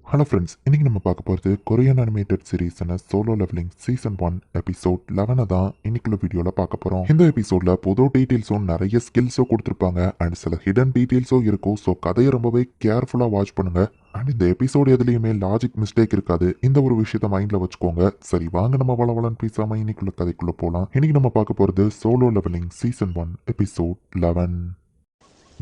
Hello friends, இன்னைக்கு நம்ம பார்க்க போகிறது கொரியன் அனிமேட்டட் சீரீஸான சோலோ லெவலிங் சீசன் 1 எபிசோட் 11 தான் இன்னைக்குள்ள வீடியோவில் பார்க்க போகிறோம். இந்த எபிசோடில் புது டீட்டெயில்ஸும் நிறைய ஸ்கில்ஸும் கொடுத்துருப்பாங்க அண்ட் சில ஹிடன் டீட்டெயில்ஸும் இருக்கும். ஸோ கதையை ரொம்பவே கேர்ஃபுல்லாக வாட்ச் பண்ணுங்க. அண்ட் இந்த எபிசோடு எதுலேயுமே லாஜிக் மிஸ்டேக் இருக்காது. இந்த ஒரு விஷயத்த மைண்டில் வச்சுக்கோங்க. சரி, வாங்க நம்ம வளவலன்னு பேசாமல் இன்னைக்குள்ள கதைக்குள்ளே போகலாம். இன்னைக்கு நம்ம பார்க்க போகிறது solo levelling season 1 episode 11.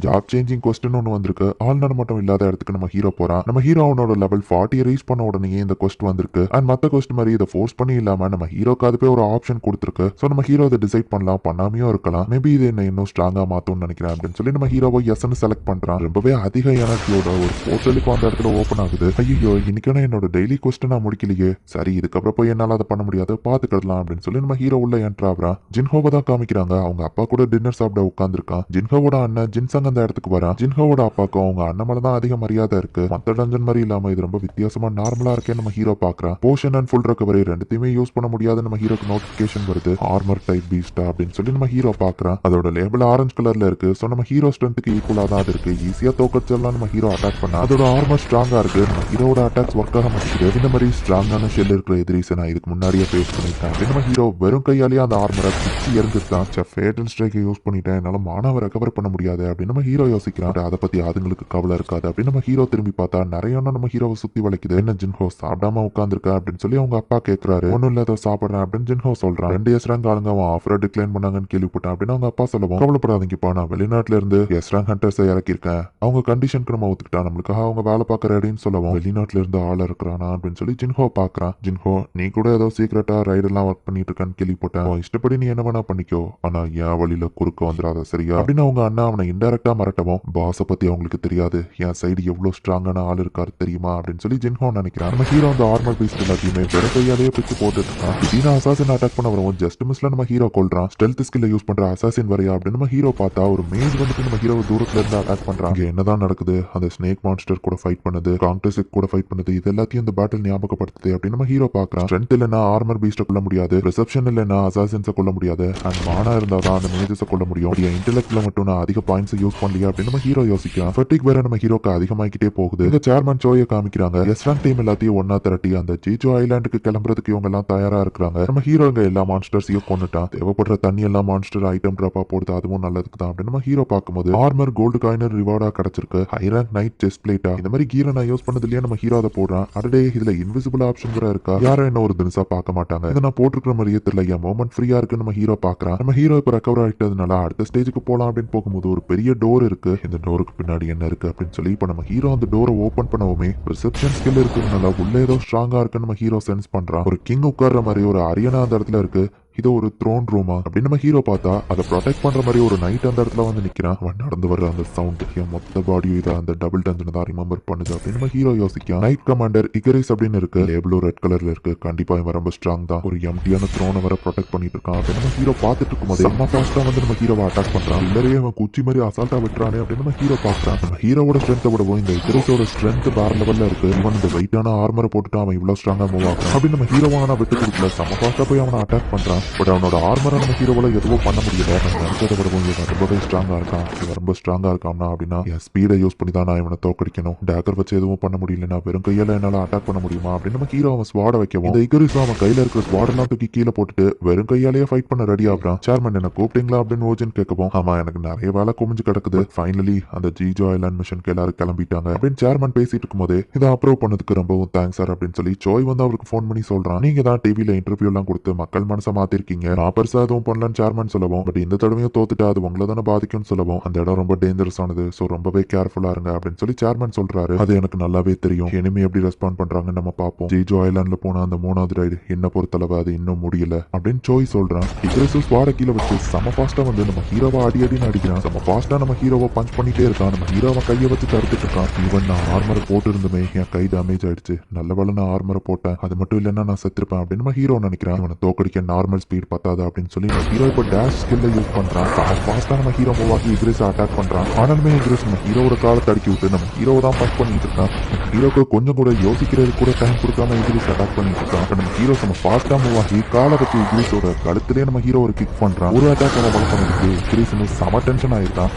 Job changing question ஒன்று வந்திருக்கு. ஆள் நடமாட்டம் இல்லாத இடத்துக்கு நம்ம ஹீரோ போறான். நம்ம ஹீரோ அவனோட லெவல் 40 ரீச் பண்ண உடனே இந்த கொஸ்ட் வந்திருக்கு. அண்ட் மற்ற கொஸ்ட் மாதிரி இதை ஃபோர்ஸ் பண்ணி இல்லாம நம்ம ஹீரோக்கு அதுவே ஒரு ஆப்ஷன் கொடுத்துருக்கு. ஸோ நம்ம ஹீரோ இதை டிசைட் பண்ணலாம், பண்ணாமையும் இருக்கலாம். மேபி இது என்ன இன்னும் ஸ்ட்ராங்கா மாத்தும்னு நினைக்கிறேன் அப்படின்னு சொல்லி நம்ம ஹீரோவை எஸ்ன்னு செலக்ட் பண்றான். ரொம்பவே அதிக எனர்ஜியோட ஒரு போர்ட்டலுக்கு அந்த இடத்துல ஓப்பன் ஆகுது. ஐயோ, இன்னைக்கான என்னோட டெய்லி கொஸ்டின் நான் முடிக்கலையே. சரி, இதுக்கப்புறம் போய் என்னால அதை பண்ண முடியாது, பாத்துக்கலாம் அப்படின்னு சொல்லி நம்ம ஹீரோ உள்ள என்ட்ரு ஆகுறான். ஜின்ஹோவை தான் காமிக்கிறாங்க. அவங்க அப்பா கூட டின்னர் சாப்பிட உட்காந்துருக்கான். ஜின்ஹோவோட அண்ணன் ஜின்சங் அந்த இடத்துக்கு வரான். ஜின்ஹோவோட அப்பாவுக்கும் அவங்க அண்ணன் மேல தான் அதிக மரியாதை இருக்கு. மத்த டஞ்சன் மாதிரி இல்லாம இது ரொம்ப வித்தியாசமா நார்மலா இருக்கே நம்ம ஹீரோ பாக்குறான். போஷன் அண்ட் ஃபுல் ரெக்கவரி ரெண்டுத்தையுமே யூஸ் பண்ண முடியாது. நம்ம ஹீரோக்கு நோட்டிபிகேஷன் வருது. ஆர்மர் டைப் பீஸ்டா அப்படின்னு சொல்லி நம்ம ஹீரோ பாக்குறான். அதோட லேபிள் ஆரஞ்சு கலர்ல இருக்கு. ஸோ நம்ம ஹீரோ ஸ்ட்ரென்த்துக்கு ஈக்குவலா தான் இருக்கு. ஈஸியா தோக்கச்செல்லாம் நம்ம ஹீரோ அட்டாக் பண்ணா. அதோட ஆர்மர் ஸ்ட்ராங்கா இருக்கு. நம்ம ஹீரோட அட்டாக்ஸ் ஒர்க் ஆக மாட்டேங்குது. இந்த மாதிரி ஸ்ட்ராங்கான ஷெல் இருக்கிற எதிரிஸை நான் இதுக்கு முன்னாடியே ஃபேஸ் பண்ணிட்டேன். நம்ம ஹீரோ வெறும் கையாலேயே அந்த ஆர்மரை பிச்சு எரிஞ்சிருக்கான். ஃபேட்டல் ஸ்ட்ரைக்கை யூஸ் பண்ணிட்டேன், என்னால மானாவை ரெக்கவர் பண்ண முடியாது அப்படின்னு நம்ம ஹீரோ யோசிக்கிறான். அதை பத்தி அதுங்களுக்கு கவலை இருக்காது அப்படின்னு நம்ம ஹீரோ திரும்பி பார்த்தா நிறைய நம்ம ஹீரோவை சுத்தி வளைக்குது. என்ன ஜின்ஹோ சாப்பிடாம உட்காந்துருக்க அப்படின்னு சொல்லி அவங்க அப்பா கேட்கிறாரு. ஒன்னும் இல்ல, ஏதோ சாப்பிடுறேன் அப்படின்னு ஜின்ஹோ சொல்றான். 2 எஸ் ரேங்க் ஆளுங்க அவன் ஆஃபரை டிக்ளைன் பண்ணாங்கன்னு கேள்விப்பட்டான் அப்படின்னு அவங்க அப்பா சொல்லுவோம். கவலைப்படாதீங்கப்பா, நான் வெளிநாட்டுல இருந்து எஸ் ரேங்க் ஹண்டர்ஸை இறக்கிருக்கேன். அவங்க கண்டிஷனுக்கு நம்ம ஒத்துக்கிட்டா நம்மளுக்காக அவங்க வேலை பார்க்கற அப்படின்னு சொல்லுவோம். வெளிநாட்டுல இருந்து ஆள் இருக்கிறானா அப்படின்னு சொல்லி ஜின்ஹோ பாக்குறான். ஜின்ஹோ, நீ கூட ஏதோ சீக்கிரட்டா ரைடு எல்லாம் ஒர்க் பண்ணிட்டு இருக்கான்னு கேள்விப்பட்டேன். இஷ்டப்படி நீ என்ன வேணா பண்ணிக்கோ, ஆனா என் வழியில குறுக்க வந்துடாத, சரியா அப்படின்னு அவங்க அண்ணா அவனை இன்டெரக்டா மிரட்டவும். பாஸை பத்தி அவங்களுக்கு தெரியாது, என் சைடு எவ்வளவு ஸ்ட்ராங்கான ஆள் இருக்காரு தெரியுமா அப்படின்னு சொல்லி ஜின்ஹோ நினைக்கிறான். நம்ம ஹீரோ அந்த ஆர்மர் பீஸ் எல்லாத்தையுமே வெறும் கையாலேயே பிச்சு போட்டுட்டு இருக்கான். திடீர்னு அசாசின் அட்டாக் பண்ண வரவும் ஜஸ்ட் மிஸ்ல நம்ம ஹீரோ கொள்றான். ஸ்டெல்த் ஸ்கில்ல யூஸ் பண்ற அசாசின் வரையா அப்படின்னு நம்ம ஹீரோ பார்த்தா ஒரு மேஜ் வந்துட்டு நம்ம ஹீரோ தூரத்துல இருந்து அட்டாக் பண்றான். இங்க என்னதான் நடக்குது? அந்த ஸ்னேக் மான்ஸ்டர் கூட ஃபைட் பண்ணுது, காங்டசிக் கூட ஃபைட் பண்ணுது. இது எல்லாத்தையும் இந்த பேட்டில் ஞாபகப்படுத்துது அப்படின்னு நம்ம ஹீரோ பாக்குறான். ஸ்ட்ரென்த் இல்லைன்னா ஆர்மர் பீஸ்ட கொள்ள முடியாது, ரிசப்ஷன் இல்லைன்னா அசாசின்ஸை கொள்ள முடியாது, அண்ட் மானா இருந்தாதான் அந்த மேஜஸை கொள்ள முடியும். இன்டெலெக்ட்ல மட்டும் நான் அதிக பாயிண்ட்ஸ் யூஸ் பண்ணலையா அப்படின்னு நம்ம ஹீரோ யோசிக்கிறான். ஃபட்டிக் வேற நம்ம ஹீரோக்கு அதிகமாகிட்டே போகுது. இந்த சேர்மன் சோயை காமிக்கிறாங்க. எஸ்ராங் டீம் எல்லாத்தையும் ஒன்னா திரட்டி அந்த ஜீஜோ ஐலாண்டுக்கு கிளம்புறதுக்கு இவங்க எல்லாம் தயாரா இருக்கிறாங்க. நம்ம ஹீரோ இங்க எல்லா மான்ஸ்டர்ஸையும் கொண்டுட்டான். தேவைப்படுற தண்ணி எல்லாம் மான்ஸ்டர் ஐட்டம் டிராப்பா போடுது, அதுவும் நல்லதுக்கு தான் அப்படின்னு நம்ம ஹீரோ பார்க்கும்போது ஆர்மர் கோல்டு காயினர் ரிவார்டா கிடைச்சிருக்கு. High rank night chest pleated இந்த மாதிரி கீரை நான் யூஸ் பண்ணது இல்லையா நம்ம ஹீரோ அதை போடுறான். அடடே, இதுல இன்விசிபிள் ஆப்ஷன் கூட இருக்கா? யாரும் என்ன ஒரு தினசா பார்க்க மாட்டாங்க. இதை நான் போட்டுருக்கிற மாதிரியே தெரியல, என் மோமெண்ட் ஃப்ரீயா இருக்கு நம்ம ஹீரோ பாக்குறான். நம்ம ஹீரோ இப்ப ரெக்கவர் ஆகிட்டதுனால அடுத்த ஸ்டேஜுக்கு போலாம் அப்படின்னு போகும்போது ஒரு பெரிய டோர் இருக்கு. இந்த டோருக்கு பின்னாடி என்ன இருக்கு அப்படின்னு சொல்லி இப்ப நம்ம ஹீரோ அந்த டோரை ஓபன் பண்ணவுமே ரிசப்ஷன் ஸ்கில் இருக்குனால உள்ள ஏதோ ஸ்ட்ராங்கா இருக்குன்னு நம்ம ஹீரோ சென்ஸ் பண்றான். ஒரு கிங் உட்கார்ற மாதிரி ஒரு அரியனா அந்த இடத்துல இருக்கு. இது ஒரு த்ரோன் ரூமா அப்படின்னு நம்ம ஹீரோ பார்த்தா அதை ப்ரொடெக்ட் பண்ற மாதிரி ஒரு நைட் அந்த இடத்துல வந்து நிக்கிறான். அவன் நடந்து வர்ற அந்த சவுண்ட் என் மொத்த பாடியும் இதை அந்த டபுள் டஞ்சன் தான் ரிமெம்பர் பண்ணுது அப்படின்னு நம்ம ஹீரோ யோசிக்கான். நைட் கமாண்டர் இகரிஸ் அப்படின்னு இருக்கு. லேபிளும் ரெட் கலர்ல இருக்கு. கண்டிப்பா இவன் ரொம்ப ஸ்ட்ராங் தான். ஒரு எம்டியான த்ரோனை வர ப்ரொடெக்ட் பண்ணிட்டு இருக்கான் அப்படின்னு நம்ம ஹீரோ பார்த்துட்டு இருக்கும்போது செம்ம ஃபாஸ்டா வந்து நம்ம ஹீரோவை அட்டாக் பண்றான். இல்லறையே அவன் குச்சி மாதிரி அசால்ட்டா விட்டுறானே அப்படின்னு நம்ம ஹீரோ பாக்குறான். நம்ம ஹீரோவோட ஸ்ட்ரென்த்தை விடவும் இந்த இகரிஸோட ஸ்ட்ரென்த் வேற லெவல்ல இருக்கு. இவன் இந்த வெயிட்டான ஆர்மரை போட்டுட்டு அவன் இவ்வளவு ஸ்ட்ராங்கா மூவ் ஆகுறான் அப்படின்னு நம்ம ஹீரோவான விட்டு கொடுக்கல. செம்ம ஃபாஸ்டா போய் அவனை அட்டாக் பண்றான். பட் அவனோட நம்ம ஹீரோவால எதுவும் பண்ண முடியல. நினைச்சதை விடவும் இவன் ரொம்பவே ஸ்ட்ராங்கா இருக்கான். இவன் ரொம்ப ஸ்ட்ராங்கா இருக்கான்னா அப்படின்னா என் ஸ்பீடை யூஸ் பண்ணி தான் நான் இவனை தோக்கடிக்கணும். டேக்கர் வச்சு எதுவும் பண்ண முடியலன்னா வெறும் கையால என்னால அட்டாக் பண்ண முடியுமா அப்படின்னு நம்ம ஹீரோ அவன் ஸ்வாட வைக்கவும் இந்த இகரிஸ் அவன் கையில இருக்கிற ஸ்வாடெல்லாம் தூக்கி கீழே போட்டுட்டு வெறும் கையாலேயே ஃபைட் பண்ண ரெடி ஆகுறான். சேர்மன் என்ன கூப்பிட்டீங்களா அப்படின்னு ஓஜன் கேட்கவும், ஆமா எனக்கு நிறைய வேலை குமிஞ்சு கிடக்குது. ஃபைனலி அந்த ஜீஜோ ஐலாண்ட் மிஷனுக்கு எல்லாரும் கிளம்பிட்டாங்க அப்படின்னு சேர்மன் பேசிட்டு இருக்கும் போதே இதை அப்ரூவ் பண்ணதுக்கு ரொம்பவும் தேங்க்ஸ் சார் அப்படின்னு சொல்லி சோய் வந்து அவருக்கு ஃபோன் பண்ணி சொல்றான். நீங்க தான் டிவில இன்டர்வியூ எல்லாம் கொடுத்து மக்கள் மனசை மாத்திருக்கீங்க. நான் பெருசா எதுவும் பண்ணலன்னு சேர்மன் சொல்லவும், பட் இந்த தடவையும் தோத்துட்டா அது உங்களை தானே பாதிக்கும்னு சொல்லவும், அந்த இடம் ரொம்ப டேஞ்சரஸ் ஆனது, ஸோ ரொம்பவே கேர்ஃபுல்லா இருங்க அப்படின்னு சொல்லி சேர்மன் சொல்றாரு. அது எனக்கு நல்லாவே தெரியும். எனிமி எப்படி ரெஸ்பாண்ட் பண்றாங்கன்னு நம்ம பார்ப்போம். ஜீஜோ ஐலாண்ட்ல போன அந்த 3வது ரைடு என்ன பொறுத்தளவு அது இன்னும் முடியல அப்படின்னு சோய் சொல்றான். இக்ரேசு ஸ்வாட கீழே வச்சு செம ஃபாஸ்டா வந்து நம்ம ஹீரோவை அடின்னு அடிக்கிறான். செம ஃபாஸ்டா நம்ம ஹீரோவை பஞ்ச் பண்ணிட்டே இருக்கான். நம்ம ஹீரோவை கையை வச்சு தடுத்துட்டு இருக்கான். ஈவன் நான் ஆர்மரை போட்டு இருந்துமே என் கை டேமேஜ் ஆயிடுச்சு. நல்ல வேலை நான் ஆர்மரை போட்டேன், அது மட்டும் இல்லைன்னா நான் செத்துருப்பேன் அப்படின்னு நம்ம ஹீரோ நினைக்கிறான். இவனை தோக்கடிக்க நார்மல் ஸ்பீட் பத்தாது அப்படின்னு சொல்லி நம்ம ஹீரோ இப்போ டேஷ் ஸ்கில்ல யூஸ் பண்றான். ஃபாஸ்டா நம்ம ஹீரோ மூவாக்கி இக்ரேஸ் அட்டாக் பண்றான். ஆனாலுமே இக்ரேஸ் நம்ம ஹீரோட காலை தடுக்கி விட்டு நம்ம ஹீரோ தான் பஞ்ச் பண்ணிட்டு இருக்கான். ஹீரோக்கு கொஞ்சம் கூட யோசிக்கிறது கூட டைம் கொடுக்காம இக்ரேஸ் அட்டாக் பண்ணிட்டு இருக்கான். நம்ம ஹீரோ நம்ம ஃபாஸ்டா மூவாக்கி காலை வச்சு இக்ரேஸோட கழுத்திலே நம்ம ஹீரோ ஒரு கிக் பண்றான். ஒரு அட்டாக் அவன் பண்ணதுக்கு இக்ரேஸ் செம டென்ஷன் ஆயிருக்கான்.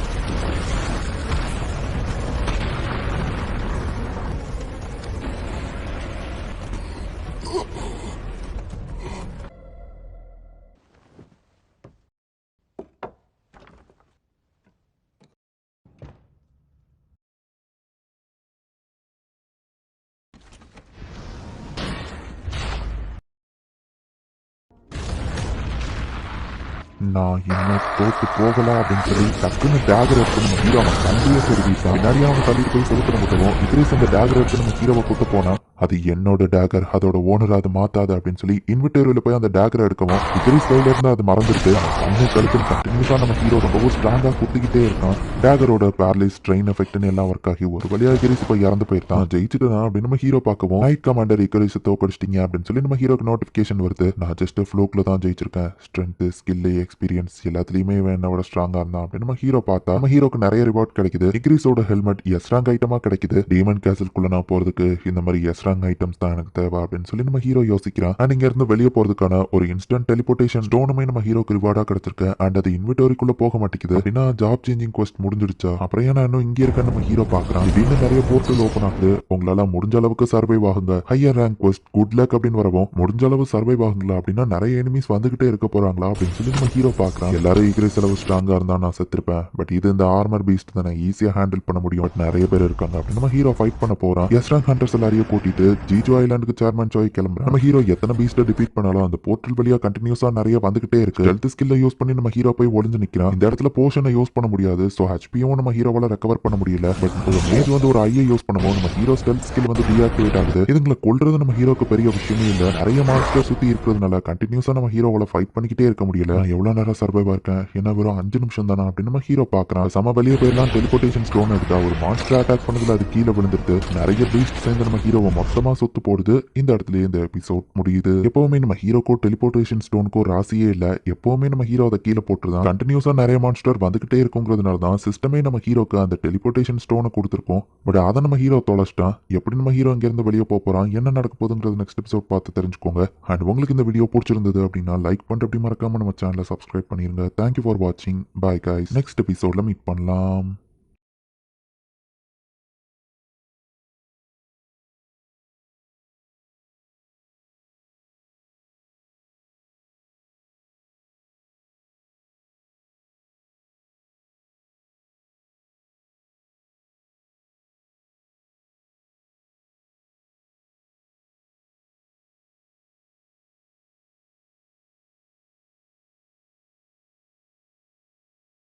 நான் இன்னும் தோத்து போகல அப்படின்னு சொல்லி டக்குன்னு டேகர் எடுத்து நம்ம ஹீரோ அவன் தம்பியை சொருவிட்டா. பின்னாடி அவன் தள்ளிட்டு போய் செலுத்தின முட்டவும் இக்ரீஸ் அந்த டேகர் எடுத்து நம்ம ஹீரோவை கூட்டு போனா அது என்னோட டேகர், அதோட ஓனர் அது மாத்தாது அப்படின்னு சொல்லி இன்விட்டேரியில போய் அந்த டேகரை எடுக்கவும் இக்ரீஸ் கையில இருந்து அது மறந்துட்டு கண்ணு கழுத்து கண்டினியூஸா நம்ம ஹீரோ ரொம்ப ஸ்ட்ராங்கா குத்திக்கிட்டே இருக்கான். டேகரோட பேரலைஸ் ட்ரெயின் எஃபெக்ட்னு எல்லாம் ஒர்க் ஆகி ஒரு வழியா இக்ரீஸ் போய் இறந்து போயிருக்கான். ஜெயிச்சுட்டு அப்படின்னு நம்ம ஹீரோ பார்க்கவும் நைட் கமாண்டர் இக்ரீஸ் தோக்கடிச்சிட்டீங்க அப்படின்னு சொல்லி நம்ம ஹீரோக்கு நோட்டிபிகேஷன் வருது. நான் ஜஸ்ட் ஃப்ளோக்ல தான் ஜெயிச்சிருக்கேன், ஸ்ட்ரென்த் ஸ்கில் எக்ஸ்பீரியன்ஸ் எல்லாத்துலயுமே என்னோட ஸ்ட்ராங்கா இருந்தான் அப்படின்னு நம்ம ஹீரோ பார்த்தா நம்ம ஹீரோக்கு நிறைய ரிவார்ட் கிடைக்குது. இக்ரீஸோட ஹெல்மெட் எஸ் ரேங்க் ஐட்டமா கிடைக்குது. டீமன் கேசல்குள்ள நான் போறதுக்கு இந்த மாதிரி எஸ் ரேங்க் ஐட்டம்ஸ் தான் எனக்கு தேவை அப்படின்னு சொல்லி நம்ம ஹீரோ யோசிக்கிறான். அண்ட் இங்க இருந்து வெளியே போறதுக்கான ஒரு இன்ஸ்டன்ட் டெலிபோர்டேஷன் ஸ்டோனுமே நம்ம ஹீரோக்கு ரிவார்டா கிடைச்சிருக்கு. அண்ட் அது இன்விட்டோரிக்குள்ள போக மாட்டேங்குது. அப்படின்னா ஜாப் சேஞ்சிங் குவெஸ்ட் முடிஞ்சிடுச்சா? அப்புறம் ஏன் நான் இன்னும் இங்க இருக்கேன் நம்ம ஹீரோ பாக்குறான். திடீர்னு நிறைய போர்ட்டல் ஓப்பன் ஆகுது. உங்களால முடிஞ்ச அளவுக்கு சர்வைவ் ஆகுங்க, higher rank quest good luck அப்படின்னு வரவும் முடிஞ்ச அளவு சர்வைவ் ஆகுங்களா அப்படின்னா நிறைய எனிமீஸ் வந்துகிட்டே இருக்க போறாங்களா அப்படின்னு சொல்லி நம்ம ஹீரோ பாக்குறான். எல்லாரும் இக்ரீஸ் அளவு ஸ்ட்ராங்கா இருந்தா நான் செத்துருப்பேன், பட் இது இந்த ஆர்மர் பீஸ்ட் தானே, ஈஸியா ஹேண்டில் பண்ண முடியும். பட் நிறைய பேர் இருக்காங்க அப்படின்னு நம்ம ஹீரோ ஃபைட் பண்ண போறான். எஸ் ரேங்க் ஹண்டர்ஸ் எல்லாரையும் கூட்டிட்டு ஜிஜோ ஐலாண்டுக்கு சேர்மன் சாய் கிளம்புறான். நம்ம ஹீரோ எத்தனை பீஸ்ட டிஃபீட் பண்ணாலும் அந்த போர்ட்டல் வழியா கண்டினியூஸா நிறைய வந்துகிட்டே இருக்கு. ஹெல்த் ஸ்கில்ல யூஸ் பண்ணி நம்ம ஹீரோ போய் ஒளிஞ்சு நிக்கிறான். இந்த இடத்துல போஷனை யூஸ் பண்ண முடியாது, சோ ஹெச்பியும் நம்ம ஹீரோவால ரெக்கவர் பண்ண முடியல. பட் ஒரு மேஜ் வந்து ஒரு ஐயை யூஸ் பண்ணுவோம், நம்ம ஹீரோ ஸ்டெல்த் ஸ்கில் வந்து டீஆக்டிவேட் ஆகுது. இதுங்களை கொல்றது நம்ம ஹீரோக்கு பெரிய விஷயமே இல்ல. நிறைய மான்ஸ்டர் சுத்தி இருக்கிறதுனால கண்டினியூஸா நம்ம ஹீரோவால ஃபைட் பண்ணிக்கிட்டே இருக்க முடியல. நான் எவ்வளவு நேரம் சர்வைவ் இருக்கேன், என்ன வெறும் 5 நிமிஷம் தானா அப்படின்னு நம்ம ஹீரோ பாக்குறான். சம வெளியே போயிடலாம் டெலிபோர்டேஷன் ஸ்டோன் எடுத்தா ஒரு மான்ஸ்டர் அட்டாக் பண்ணதுல அது கீழே விழுந்துட்டு நிறைய பீஸ்ட் சேர்ந்து நம்ம ஹீரோவை மொத்தமா சுத்து போடுது. இந்த இடத்துல இந்த எபிசோட் முடியுது. எப்பவுமே நம்ம ஹீரோக்கோ டெலிபோர்டேஷன் ஸ்டோனுக்கோ ராசியே இல்ல. எப்பவுமே நம்ம ஹீரோ அதை கீழே போட்டுதான் கண்டினியூஸா நிறைய மான்ஸ்டர் வந்துகிட்டே இருக்குங்கிறதுனால தான் சிஸ்டமே நம்ம ஹீரோக்கு அந்த டெலிபோர்டேஷன் ஸ்டோனை கொடுத்துருக்கோம். பட் அதை நம்ம ஹீரோ தொலைச்சிட்டான். எப்படி நம்ம ஹீரோ இங்க இருந்து வெளியே போறான், என்ன நடக்க போகுதுங்கிறது நெக்ஸ்ட் எபிசோட் பார்த்து தெரிஞ்சுக்கோங்க. அண்ட் உங்களுக்கு இந்த வீடியோ பிடிச்சிருந்தது அப்படின்னா லைக் பண்ணிட்டு அப்படி மறக்காம நம்ம சேனலை சப்ஸ்கிரைப் பண்ணிருங்க. தேங்க்யூ ஃபார் வாட்சிங். Bye guys. நெக்ஸ்ட் எபிசோட்ல மீட் பண்ணலாம்.